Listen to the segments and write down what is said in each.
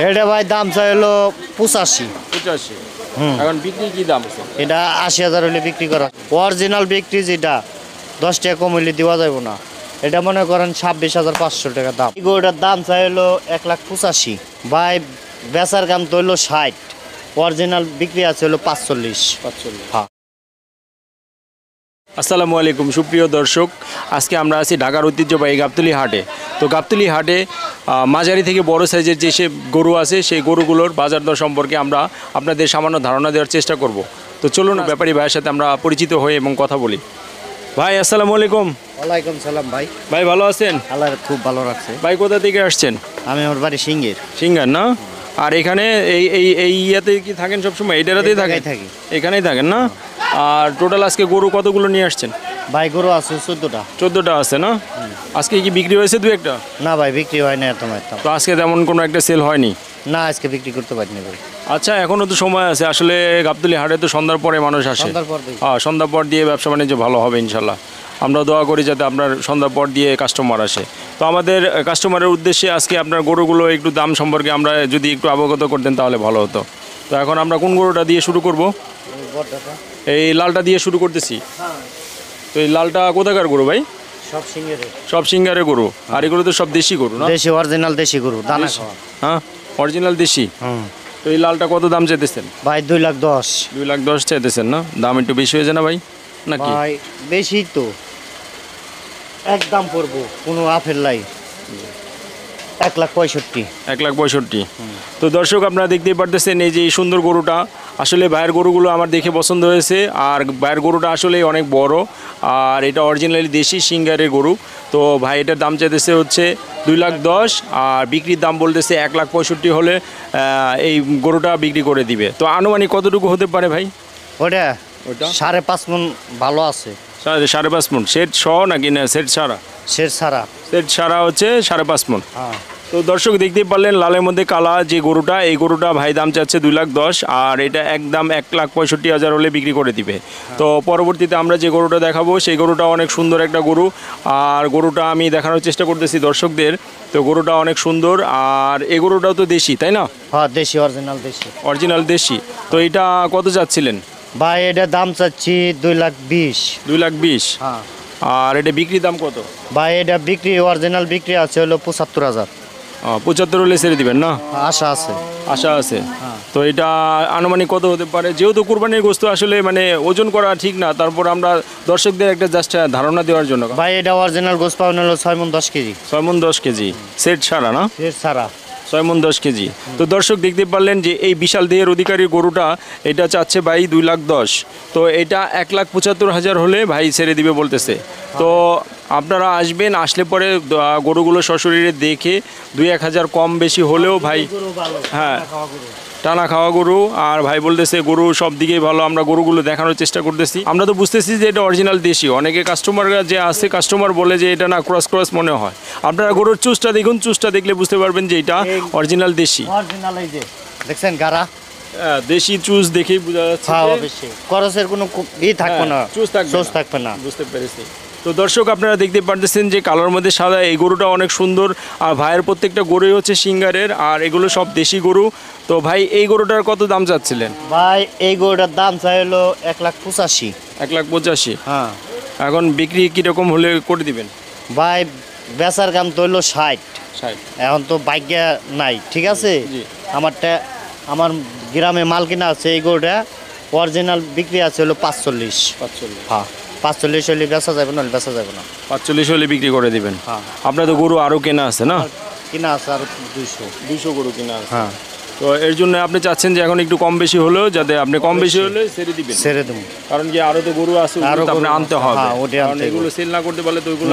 এটা ভাই দাম চাই হলো 85। 85। এখন বিক্রি কি দাম আছে? এটা 80,000 হলে বিক্রি করা। অরিজিনাল বিক্রি যেটা 10 টাকা কম হলে দেওয়া যাবে না। এটা মনে করেন 26,500 টাকা দাম। গরুটার দাম চাই হলো 1,85,000। ভাই বেচার দাম তো হলো 60, অরিজিনাল বিক্রি আছে হলো 45। হ্যাঁ। আসসালামু আলাইকুম সুপ্রিয় দর্শক, আজকে আমরা আছি ঢাকার ঐতিহ্যবাহী গাবতলী হাটে। তো গাবতলী হাটে মাঝারি থেকে বড় সাইজের যে সে গরু আছে সেই গরুগুলোর বাজার দর সম্পর্কে আমরা আপনাদের সামান্য ধারণা দেওয়ার চেষ্টা করব। তো চলুন ব্যাপারী ভাইয়ের সাথে আমরা পরিচিত হই এবং কথা বলি। ভাই আসসালামু আলাইকুম। ওয়ালাইকুম সালাম ভাই। ভাই ভালো আছেন? আল্লাহ খুব ভালো রাখছে। ভাই কোথা থেকে আসছেন? আমি আমার বাড়ি সিঙ্গের। সিঙ্গার না? আর এখানে এই এই এই ইয়াতে কি থাকেন সবসময়? এই ডেরাতেই থাকেন? থাকি। এখানেই থাকেন না? আর টোটাল আজকে গরু কতগুলো নিয়ে আসছেন? ভাই গরু আছে 14টা। 14টা আছে না? আজকে কি বিক্রি হয়েছে দু একটা? না ভাই বিক্রি হয় না এত। তো আজকে তেমন কোনো একটা সেল হয়নি? না আজকে বিক্রি করতে পারিনি ভাই। আচ্ছা, এখনও তো সময় আছে। আসলে গাবতলী হাটে তো সন্ধ্যার পরে মানুষ আসে। হ্যাঁ, সন্ধ্যার পর দিয়ে ব্যবসা বাণিজ্য ভালো হবে ইনশাল্লাহ। আমরা দোয়া করি যাতে আপনার সন্ধ্যার পর দিয়ে কাস্টমার আসে। তো আমাদের কাস্টমারের উদ্দেশ্যে আজকে আপনার গরুগুলো একটু দাম সম্পর্কে আমরা যদি একটু অবগত করতেন তাহলে ভালো হতো। তো এখন আমরা কোন গরুটা দিয়ে শুরু করব? এই লালটা দিয়ে শুরু করতেছি। তো এই লালটা কোথাকার গরু ভাই? সব সিঙ্গারের গরু। আর এগুলো তো সব দেশি গরু না? দেশি, অরিজিনাল দেশি গরু, দানা খাওয়া। হ্যাঁ, অরিজিনাল দেশি। তো এই লালটা কত দাম চাইতেছেন? ভাই 2,10,000। 2,10,000 চাইতেছেন না? দাম একটু বেশি হয়েছে না ভাই নাকি? ভাই বেশি তো, একদম পড়বো কোনো আফের লাই 1,65,000। 1,65,000। তো দর্শক আপনারা দেখতেই পারতেছেন এই যে এই সুন্দর গরুটা। আসলে ভাইয়ের গরুগুলো আমার দেখে পছন্দ হয়েছে। আর ভাইয়ের গরুটা আসলে অনেক বড়, আর এটা অরিজিনালি দেশি সিঙ্গারের গরু। তো ভাই এটার দাম চাইতেছে হচ্ছে 2,10,000, আর বিক্রির দাম বলতেছে 1,65,000 হলে এই গরুটা বিক্রি করে দিবে। তো আনুমানিক কতটুকু হতে পারে ভাই? ওটা 5.5 মণ ভালো আছে। 5.5 মণ সেট সহ নাকি না সেট ছাড়া? সেট ছাড়া হচ্ছে 5.5 মণ। হ্যাঁ। তো দর্শক দেখতেই পারলেন লালের মধ্যে কালা যে গরুটা, এই গরুটা ভাই দাম চাচ্ছে 2,10,000, আর এটা একদম 1,65,000 হলে বিক্রি করে দিবে। তো পরবর্তীতে আমরা যে গরুটা দেখাবো সেই গরুটা অনেক সুন্দর একটা গরু, আর গরুটা আমি দেখানোর চেষ্টা করতেছি দর্শকদের। তো গরুটা অনেক সুন্দর, আর এই গরুটাও তো দেশি তাই না? হ্যাঁ দেশি, অরিজিনাল দেশি। তো এটা কত চাচ্ছিলেন ভাই? এটা দাম চাচ্ছি 2,20,000। 2,20,000। হ্যাঁ। আর এটা বিক্রির দাম কত? ভাই এটা বিক্রি, অরিজিনাল বিক্রি আছে হলো 75,000। 75 হলে ছেড়ে দিবেন না? আশা আছে। তো এটা আনুমানিক কত হতে পারে? যেহেতু কুরবানির গোশত আসলে মানে ওজন করা ঠিক না, তারপর আমরা দর্শকদের একটা জাস্ট ধারণা দেওয়ার জন্য। ভাই এটা অরিজিনাল গোশত পাবেন হলো 6 মণ 10 কেজি। 6 মণ 10 কেজি সেট ছাড়া না? সেট ছাড়া 6 মণ 10 কেজি। তো দর্শক দেখতে পারলেন যে এই বিশাল দেহের অধিকারী গরুটা এটা চাচ্ছে ভাই 2,10,000। তো এটা 1,75,000 হলে ভাই ছেড়ে দিবে বলতেছে। তো আপনারা আসবেন, আসলে পরে গরুগুলো সশরীরে দেখে 2-1,000 কম বেশি হলেও ভাই, হ্যাঁ টানা খাওয়া গরু। আর ভাই বলতেছে গরু সব দিকেই ভালো, আমরা গরুগুলো দেখানোর চেষ্টা করতেছি। আমরা তো বুঝতেছি যে এটা অরিজিনাল দেশি। অনেকে কাস্টমাররা যে আছে, কাস্টমার বলে যে এটা না ক্রস মনে হয়। আপনারা গরুর চুজটা দেখুন, চুজটা দেখলে বুঝতে পারবেন যে এটা অরিজিনাল দেশি। অরিজিনাল এই যে দেখছেন গাড়া, দেশি চুজ দেখেই বোঝা যাচ্ছে। হ্যাঁ অবশ্যই, খরচের কোনো থাকবে না, চুজ থাকবে না। বুঝতে পেরেছি। তো দর্শক আপনারা দেখতে পারতেছেন যে কালোর মধ্যে সাদা, এই গরুটা অনেক সুন্দর। আর ভাইয়ের প্রত্যেকটা গরুই হচ্ছে সিঙ্গারের, আর এগুলো সব দেশি গরু। তো ভাই এই গরুটার কত দাম চাচ্ছিলেন? ভাই এই গরুটার দাম চাই হলো 1,85,000। 1,85,000। হ্যাঁ। এখন বিক্রি কীরকম হলে করে দিবেন? ভাই বেচার দাম তো হলো 60। এখন তো বাইকে নাই, ঠিক আছে। আমার গ্রামে মাল কিনা আছে, এই গরুটা অরিজিনাল বিক্রি আছে হলো 45। হ্যাঁ 45 হলে বেচা যাবে না, বেচা যাবে না। 45 হলে বিক্রি করে দিবেন। হ্যাঁ। আপনার তো গরু আরও কেনা আছে না? কিনা আছে আর 200 গরু কিনা আছে। হ্যাঁ। তো এর জন্য আপনি চাচ্ছেন যে এখন একটু কম বেশি হলেও যাতে আপনি কম বেশি হলে ছেড়ে দেবো। কারণ কি আরও তো গরু আছে, আরও আপনি আনতে হবে। কারণ এগুলো সেল না করতে পারলে তো ওইগুলো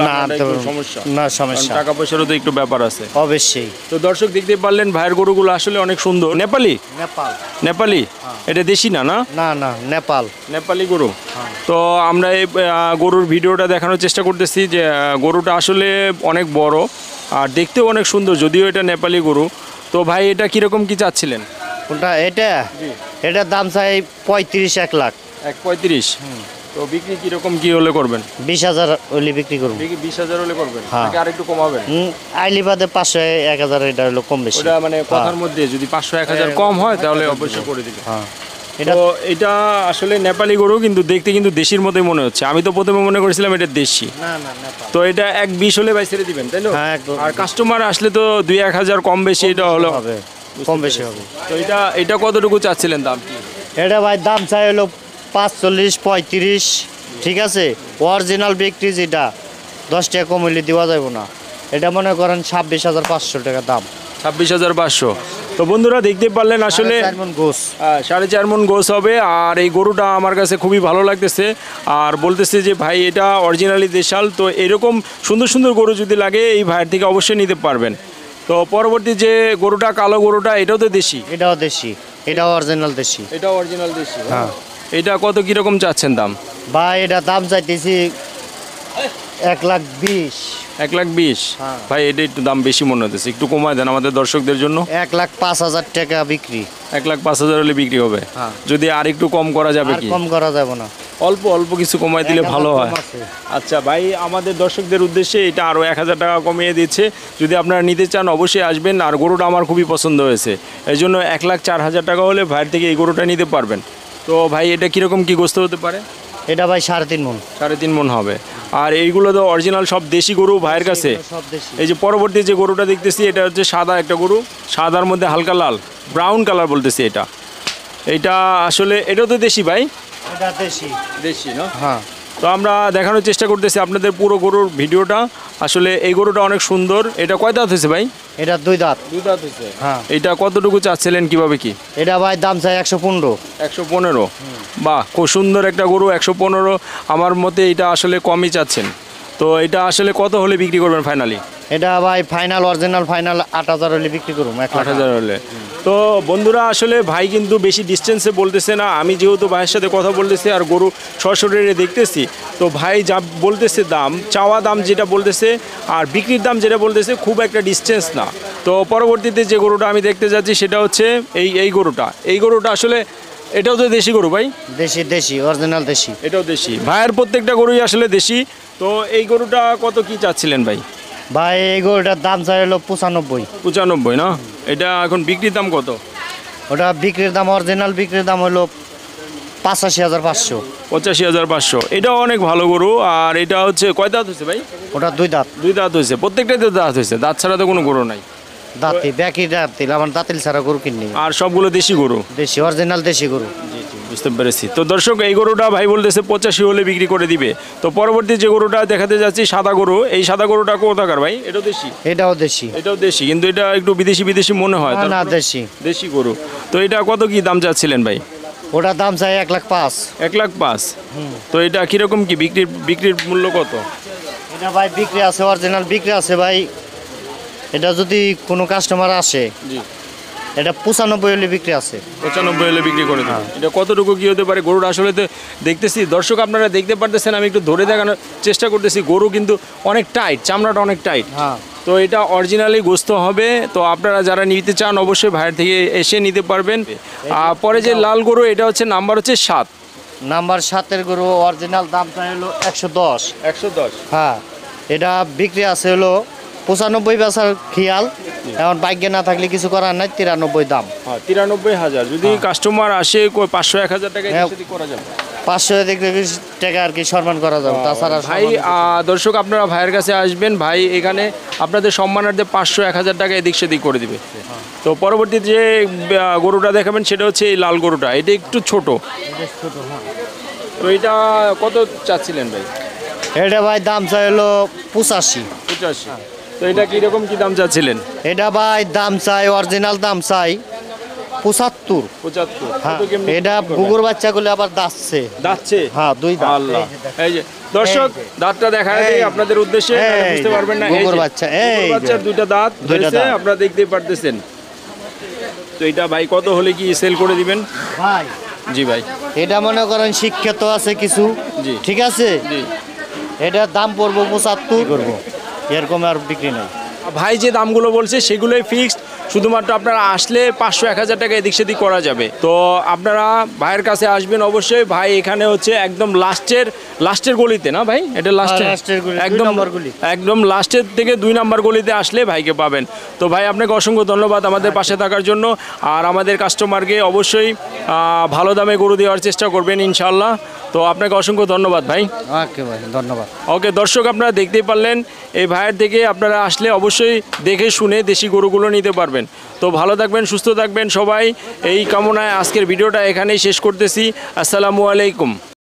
সমস্যা, টাকা পয়সারও তো একটু ব্যাপার আছে অবশ্যই। তো দর্শক দেখতে পারলেন ভাইয়ের গরুগুলো আসলে অনেক সুন্দর। নেপালি। এটা দেশি না? না নেপালি গরু। তো আমরা এই গরুর ভিডিওটা দেখানোর চেষ্টা করতেছি যে গরুটা আসলে অনেক বড় আর দেখতেও অনেক সুন্দর, যদিও এটা নেপালি গরু। তো ভাই এটা কিরকম কি চাচ্ছিলেন? কোনটা? এটার দাম চাই 35, 1,00,000। 1,35,000। তো বিক্রি কিরকম কি হলে করবেন? 20,000 হলে বিক্রি করবো। 20,000 হলে করবেন হ্যাঁ। নাকি আরেকটু কমাবেন? আইলি বাদে 500-1,000 এটা হলো কম বেশি। ওটা মানে কথার মধ্যে যদি 500-1000 কম হয় তাহলে অবশ্যই করে দিবেন। হ্যাঁ এটা তো এটা আসলে নেপালি গরু, কিন্তু দেখতে কিন্তু দেশির মতোই মনে হচ্ছে। আমি তো প্রথমে মনে করেছিলাম এটা দেশি। না না নেপাল। তো এটা 1,20 হলে ভাই ছেড়ে দিবেন, তাই না? হ্যাঁ, একদম। আর কাস্টমার আসলে তো 2-1000 কম বেশি এটা হলো হবে, কম বেশি হবে। তো এটা কতটুকু চাচ্ছিলেন দাম কি? এটা ভাই দাম চাই হলো 45-35, ঠিক আছে। অরিজিনাল বিক্রি যেটা 10 টাকা কম হইলে দেওয়া যাবে না। এটা মনে করেন 26,500 টাকা দাম। 26,500। তো বন্ধুরা দেখতে পারলেন আসলে 4.5 মণ গোস। 4.5 মণ গোস হবে। আর এই গরুটা আমার কাছে খুবই ভালো লাগতেছে। আর বলতেছে যে ভাই এটা অরিজিনালি দেশাল। তো এরকম সুন্দর সুন্দর গরু যদি লাগে এই ভাইয়ের থেকে অবশ্যই নিতে পারবেন। তো পরবর্তী যে গরুটা, কালো গরুটা, এটাও তো দেশি? এটাও দেশি, এটাও অরিজিনাল দেশি। এটাও অরিজিনাল দেশি। হ্যাঁ। এটা কত কিরকম চাচ্ছেন দাম? ভাই এটা দাম চাইতেছি 1,20,000। 1,20,000? হ্যাঁ। ভাই এটা একটু দাম বেশি মনে হতেছে, একটু কমায় দেন আমাদের দর্শকদের জন্য। 1,05,000 টাকা বিক্রি। 1,05,000 হলে বিক্রি হবে। হ্যাঁ। যদি আর একটু কম করা যাবে আর কি? কম করা যাবে না। অল্প অল্প কিছু কমাই দিলে 1,000 ভালো কম হয়। আছে। আচ্ছা ভাই, আমাদের দর্শকদের উদ্দেশ্যে এটা আরও 1,000 টাকা কমিয়ে দিচ্ছে। যদি আপনারা নিতে চান অবশ্যই আসবেন। আর গরুটা আমার খুবই পছন্দ হয়েছে, এই জন্য 1,04,000 টাকা হলে ভাইয়ের থেকে এই গরুটা নিতে পারবেন। তো ভাই এটা কীরকম কী গোস্ত হতে পারে? এটা ভাই 3.5 মণ। 3.5 মণ হবে। আর এইগুলো তো অরিজিনাল সব দেশি গরু ভাইয়ের কাছে। সব দেশি। এই যে পরবর্তী যে গরুটা দেখতেছি এটা হচ্ছে সাদা একটা গরু, সাদার মধ্যে হালকা লাল, ব্রাউন কালার বলতেছি এটা। এইটা আসলে এটাও তো দেশি ভাই? এটা দেশি। দেশি না? হ্যাঁ। তো আমরা দেখানোর চেষ্টা করতেছি আপনাদের পুরো গরুর ভিডিওটা। আসলে এই গরুটা অনেক সুন্দর। এটা কয় দাঁত হয়েছে ভাই? এটা 2 দাঁত। 2 দাঁত হয়েছে। হ্যাঁ। এটা কতটুকু চাচ্ছিলেন, কিভাবে কি? এটা ভাই দাম চাই 115। 115? বাহ, খুব সুন্দর একটা গরু। 115 আমার মতে এটা আসলে কমই চাচ্ছেন। তো এটা আসলে কত হলে বিক্রি করবেন ফাইনালি? এটা ভাই ফাইনাল, অরিজিনাল ফাইনাল 8,000 হলে বিক্রি করুম। 8,000 হলে। তো বন্ধুরা আসলে ভাই কিন্তু বেশি ডিস্টেন্সে বলতেছে না। আমি যেহেতু ভাইয়ের সাথে কথা বলতেছি আর গরু সরাসরি দেখতেছি, তো ভাই যা বলতেছে দাম, চাওয়া দাম যেটা বলতেছে আর বিক্রির দাম যেটা বলতেছে, খুব একটা ডিস্টেন্স না। তো পরবর্তীতে যে গরুটা আমি দেখতে যাচ্ছি সেটা হচ্ছে এই গরুটা। এই গরুটা আসলে এটাও তো দেশি গরু ভাই? দেশি, দেশি, অরিজিনাল দেশি। এটাও দেশি। ভাইয়ের প্রত্যেকটা গরুই আসলে দেশি। তো এই গরুটা কত কি চাচ্ছিলেন ভাই? ভাই এই গরুটার দাম চাই হলো 95। 95 না? এটা এখন বিক্রির দাম কত? ওটা বিক্রির দাম, অরিজিনাল বিক্রির দাম হলো 85,500। 85,500। এটাও অনেক ভালো গরু। আর এটা হচ্ছে কয় দাঁত হয়েছে ভাই? ওটা 2 দাঁত। 2 দাঁত হয়েছে। প্রত্যেকটাই তো দাঁত হয়েছে, দাঁত ছাড়া তো কোনো গরু নাই। দাঁতি, ব্যাকি দাঁতিল, আমার দাঁতিল ছাড়া গরু কিনি। আর সবগুলো দেশি গরু? দেশি, অরিজিনাল দেশি গরু। বুঝতে পেরেছি। তো দর্শক এই গরুটা ভাই বলতেছে 85 হলে বিক্রি করে দিবে। তো পরবর্তী যে গরুটা দেখাতে যাচ্ছি সাদা গরু, এই সাদা গরুটা কোথাকার ভাই? এটাও দেশি? এটাও দেশি। এটাও দেশি, কিন্তু এটা একটু বিদেশি বিদেশি মনে হয়। না, না, তারপরেও দেশি। দেশি গরু। তো এটা কত কি দাম চাচ্ছিলেন ভাই? ওটার দাম চাই 1,05,000। 1,05,000? তো এটা কিরকম কি বিক্রির মূল্য কত? এটা ভাই বিক্রি আছে, অরিজিনাল বিক্রি আছে ভাই। এটা যদি কোনো কাস্টমার আসে, জি, এটা 95 হলে বিক্রি আছে। 95 হলে বিক্রি করে দিন। এটা কতটুকু কি হতে পারে? গরুর আসলে তো দেখতেছি, দর্শক আপনারা দেখতে পারতেছেন, আমি একটু ধরে দেখানোর চেষ্টা করতেছি। গরু কিন্তু অনেক টাইট, চামড়াটা অনেক টাইট। হ্যাঁ। তো এটা অরিজিনালি গোস্ত হবে। তো আপনারা যারা নিতে চান অবশ্যই ভাইয়ের থেকে এসে নিতে পারবেন। আর পরে যে লাল গরু, এটা হচ্ছে নাম্বার হচ্ছে 7। নাম্বার 7-এর গরু অরিজিনাল দাম চাই হলো 110। 110? হ্যাঁ। এটা বিক্রি আছে হলো 95 বেচার খেয়াল। এখন বাইকে না থাকলে কিছু করার নাই, 93 দাম। হ্যাঁ, 93,000। যদি কাস্টমার আসে 500-1,000 টাকা হ্যাঁ। করা যাবে। 500 টাকা আর কি সম্মান করা যাবে, তাছাড়া ভাই দর্শক আপনারা ভাইয়ের কাছে আসবেন, ভাই এখানে আপনাদের সম্মানার্থে 500-1,000 টাকা এদিক সেদিক করে দিবে। তো পরবর্তী যে গরুটা দেখাবেন সেটা হচ্ছে এই লাল গরুটা। এটা একটু ছোট। তো এটা কত চাচ্ছিলেন ভাই? এটা ভাই দাম চাই হলো 85। 85? তো এটা কিরকম কি দাম চাচ্ছিলেন? এটা ভাই দাম চাই, অরিজিনাল দাম চাই 75। 75? হ্যাঁ। এটা বুগুর বাচ্চাগুলো আবার দাঁতছে। দাঁতছে? হ্যাঁ, 2 দাঁত। আল্লাহ, এই যে দর্শক দাঁতটা দেখায় দিই আপনাদের উদ্দেশ্যে, তাহলে এই বুঝতে পারবেন না। এই বুগুর যে বাচ্চা, বুগুর বাচ্চার 2টা দাঁত দুইটা হয়েছে, দাঁত। আপনারা দেখতেই পারতেছেন। তো এটা ভাই কত হলে কি সেল করে দিবেন? ভাই জি ভাই। এটা মনে করেন শিক্ষিত আছে কিছু, জি। ঠিক আছে। জি। এটার দাম পড়বো 75 করবো, এরকম আর বিক্রি নেই। ভাই যে দামগুলো বলছে সেগুলোই ফিক্সড। শুধুমাত্র আপনারা আসলে 500-1000 টাকা এদিক সেদিক করা যাবে। তো আপনারা ভাইয়ের কাছে আসবেন অবশ্যই। ভাই এখানে হচ্ছে একদম লাস্টের গলিতে না ভাই, এটা লাস্টের গলি, একদম 2 নম্বর গলি। একদম লাস্টের থেকে 2 নাম্বার গলিতে আসলে ভাইকে পাবেন। তো ভাই আপনাকে অসংখ্য ধন্যবাদ আমাদের পাশে থাকার জন্য। আর আমাদের কাস্টমারকে অবশ্যই ভালো দামে গরু দেওয়ার চেষ্টা করবেন ইনশাল্লাহ। তো আপনাকে অসংখ্য ধন্যবাদ ভাই। ওকে ভাই, ধন্যবাদ। ওকে দর্শক, আপনারা দেখতেই পারলেন এই ভাইয়ের থেকে আপনারা আসলে অবশ্যই দেখে শুনে দেশি গরুগুলো নিতে পারবেন। তো ভালো থাকবেন, সুস্থ থাকবেন সবাই, এই কামনায় আজকের ভিডিওটা এখানেই শেষ করতেছি। আসসালামু আলাইকুম।